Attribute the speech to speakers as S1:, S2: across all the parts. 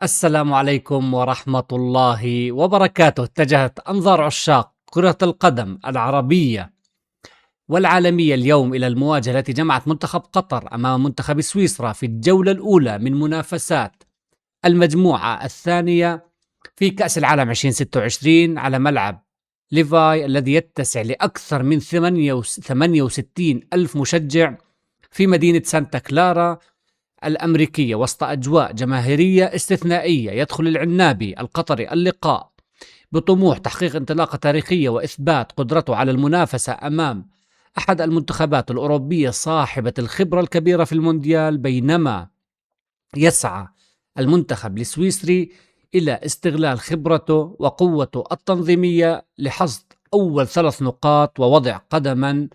S1: السلام عليكم ورحمة الله وبركاته. اتجهت أنظار عشاق كرة القدم العربية والعالمية اليوم إلى المواجهة التي جمعت منتخب قطر أمام منتخب سويسرا في الجولة الأولى من منافسات المجموعة الثانية في كأس العالم 2026 على ملعب ليفاي الذي يتسع لأكثر من 68 ألف مشجع في مدينة سانتا كلارا الأمريكية وسط أجواء جماهيرية استثنائية. يدخل العنابي القطري اللقاء بطموح تحقيق انطلاقة تاريخية وإثبات قدرته على المنافسة أمام أحد المنتخبات الأوروبية صاحبة الخبرة الكبيرة في المونديال، بينما يسعى المنتخب السويسري إلى استغلال خبرته وقوته التنظيمية لحصد أول 3 نقاط ووضع قدما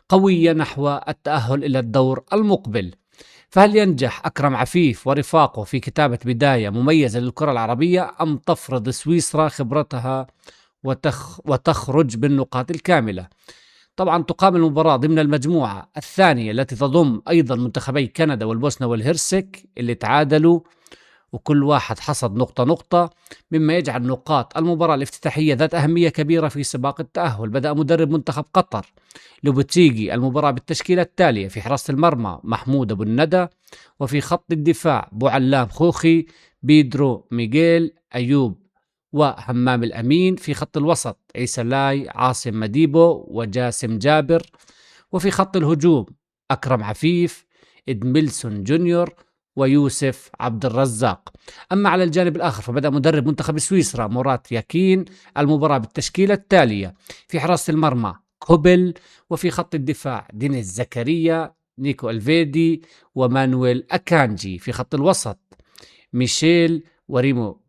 S1: قوية نحو التأهل إلى الدور المقبل. فهل ينجح أكرم عفيف ورفاقه في كتابة بداية مميزة للكرة العربية، أم تفرض سويسرا خبرتها وتخرج بالنقاط الكاملة؟ طبعا تقام المباراة ضمن المجموعة الثانية التي تضم أيضا منتخبي كندا والبوسنة والهرسك اللي تعادلوا وكل واحد حصد نقطة نقطة، مما يجعل نقاط المباراة الافتتاحية ذات أهمية كبيرة في سباق التأهل. بدأ مدرب منتخب قطر لوبوتيجي المباراة بالتشكيلة التالية: في حراسة المرمى محمود أبو الندى، وفي خط الدفاع بوعلام خوخي، بيدرو ميغيل، أيوب وهمام الأمين. في خط الوسط عيسى لاي، عاصم مديبو وجاسم جابر. وفي خط الهجوم أكرم عفيف، إدميلسون جونيور ويوسف عبد الرزاق. أما على الجانب الآخر فبدأ مدرب منتخب سويسرا مورات ياكين المباراة بالتشكيلة التالية: في حراسة المرمى كوبل، وفي خط الدفاع دينيس زكريا، نيكو الفيدي ومانويل أكانجي. في خط الوسط ميشيل وريمو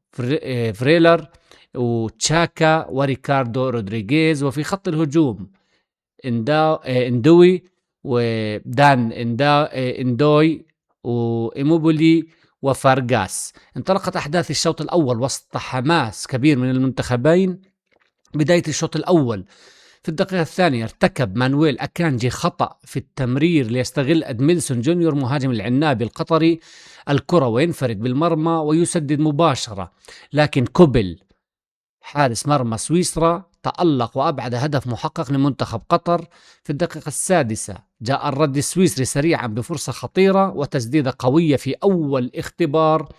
S1: فريلر وتشاكا وريكاردو رودريغيز. وفي خط الهجوم اندوي ودان اندوي وإيموبولي وفارغاس. انطلقت أحداث الشوط الأول وسط حماس كبير من المنتخبين. بداية الشوط الأول في الدقيقة الثانية ارتكب مانويل أكانجي خطأ في التمرير ليستغل أدميلسون جونيور مهاجم العنابي القطري الكرة وينفرد بالمرمى ويسدد مباشرة، لكن كوبل حارس مرمى سويسرا تألق وأبعد هدف محقق لمنتخب قطر. في الدقيقة السادسة جاء الرد السويسري سريعا بفرصة خطيرة وتسديدة قوية في أول اختبار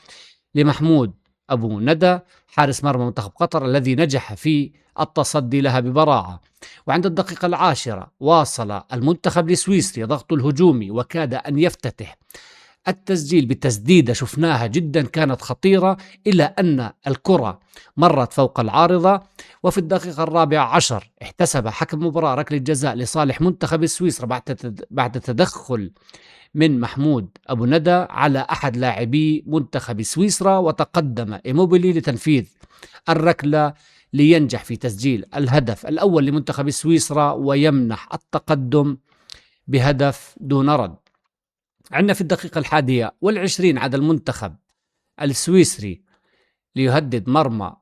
S1: لمحمود أبو ندى حارس مرمى منتخب قطر الذي نجح في التصدي لها ببراعة. وعند الدقيقة 10 واصل المنتخب السويسري ضغطه الهجومي وكاد أن يفتتح التسجيل بتسديدة شفناها جدا كانت خطيرة، إلى أن الكرة مرت فوق العارضة. وفي الدقيقة 14 احتسب حكم مباراة ركلة جزاء لصالح منتخب سويسرا بعد تدخل من محمود أبو ندى على أحد لاعبي منتخب سويسرا، وتقدم إيموبيلي لتنفيذ الركلة لينجح في تسجيل الهدف الأول لمنتخب سويسرا ويمنح التقدم بهدف دون رد. عندنا في الدقيقة 21 عاد المنتخب السويسري ليهدد مرمى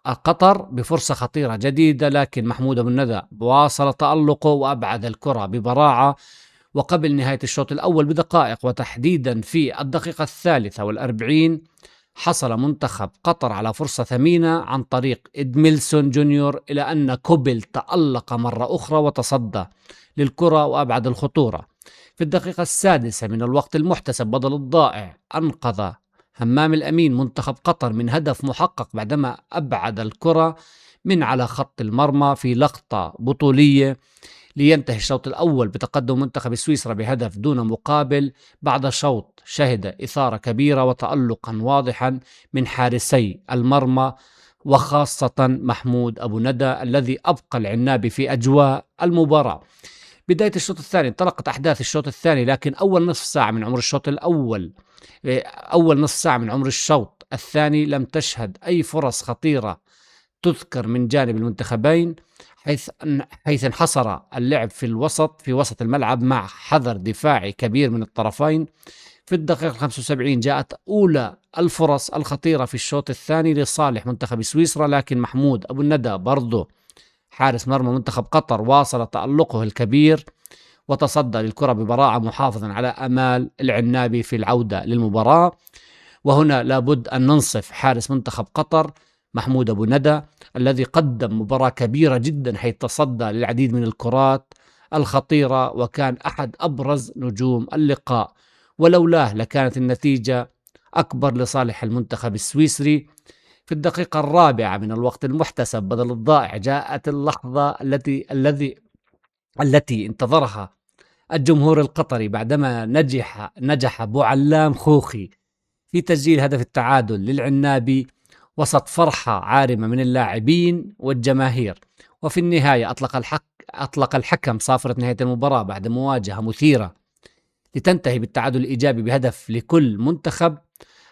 S1: قطر بفرصة خطيرة جديدة، لكن محمود أبو الندى واصل تألقه وأبعد الكرة ببراعة. وقبل نهاية الشوط الأول بدقائق وتحديدا في الدقيقة 43 حصل منتخب قطر على فرصة ثمينة عن طريق إدميلسون جونيور، إلى أن كوبل تألق مرة أخرى وتصدى للكرة وأبعد الخطورة. في الدقيقة 6 من الوقت المحتسب بدل الضائع أنقذ همام الأمين منتخب قطر من هدف محقق بعدما أبعد الكرة من على خط المرمى في لقطة بطولية، لينتهي الشوط الأول بتقدم منتخب سويسرا بهدف دون مقابل بعد شوط شهد إثارة كبيرة وتألقا واضحا من حارسي المرمى وخاصة محمود أبو ندى الذي أبقى العنابي في أجواء المباراة. بداية الشوط الثاني انطلقت أحداث الشوط الثاني، لكن أول نصف ساعة من عمر الشوط الأول أول نصف ساعة من عمر الشوط الثاني لم تشهد أي فرص خطيرة تذكر من جانب المنتخبين، حيث انحصر اللعب في وسط الملعب مع حذر دفاعي كبير من الطرفين. في الدقيقة 75 جاءت أولى الفرص الخطيرة في الشوط الثاني لصالح منتخب سويسرا، لكن محمود أبو الندى برضه حارس مرمى منتخب قطر واصل تألقه الكبير وتصدى للكرة ببراعة محافظا على أمال العنابي في العودة للمباراة. وهنا لابد أن ننصف حارس منتخب قطر محمود أبو ندى الذي قدم مباراة كبيرة جدا، حيث تصدى للعديد من الكرات الخطيرة وكان أحد أبرز نجوم اللقاء، ولولاه لكانت النتيجة أكبر لصالح المنتخب السويسري. في الدقيقة الرابعة من الوقت المحتسب بدل الضائع جاءت اللحظة التي انتظرها الجمهور القطري بعدما نجح بوعلام خوخي في تسجيل هدف التعادل للعنابي وسط فرحة عارمة من اللاعبين والجماهير. وفي النهاية أطلق الحكم صافرة نهاية المباراة بعد مواجهة مثيرة لتنتهي بالتعادل الإيجابي بهدف لكل منتخب.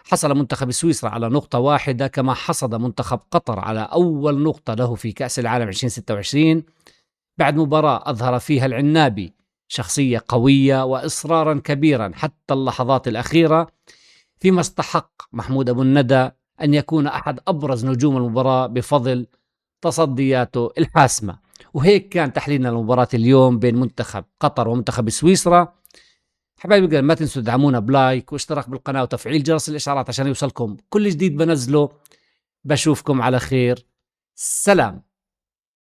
S1: حصل منتخب سويسرا على نقطة واحدة، كما حصد منتخب قطر على أول نقطة له في كأس العالم 2026 بعد مباراة أظهر فيها العنابي شخصية قوية وإصرارا كبيرا حتى اللحظات الأخيرة، فيما استحق محمود أبو الندى أن يكون أحد أبرز نجوم المباراة بفضل تصدياته الحاسمة. وهيك كان تحليلنا لمباراة اليوم بين منتخب قطر ومنتخب سويسرا. حبايبي ما تنسوا تدعمونا بلايك واشتراك بالقناة وتفعيل جرس الإشعارات عشان يوصلكم كل جديد بنزله. بشوفكم على خير. سلام.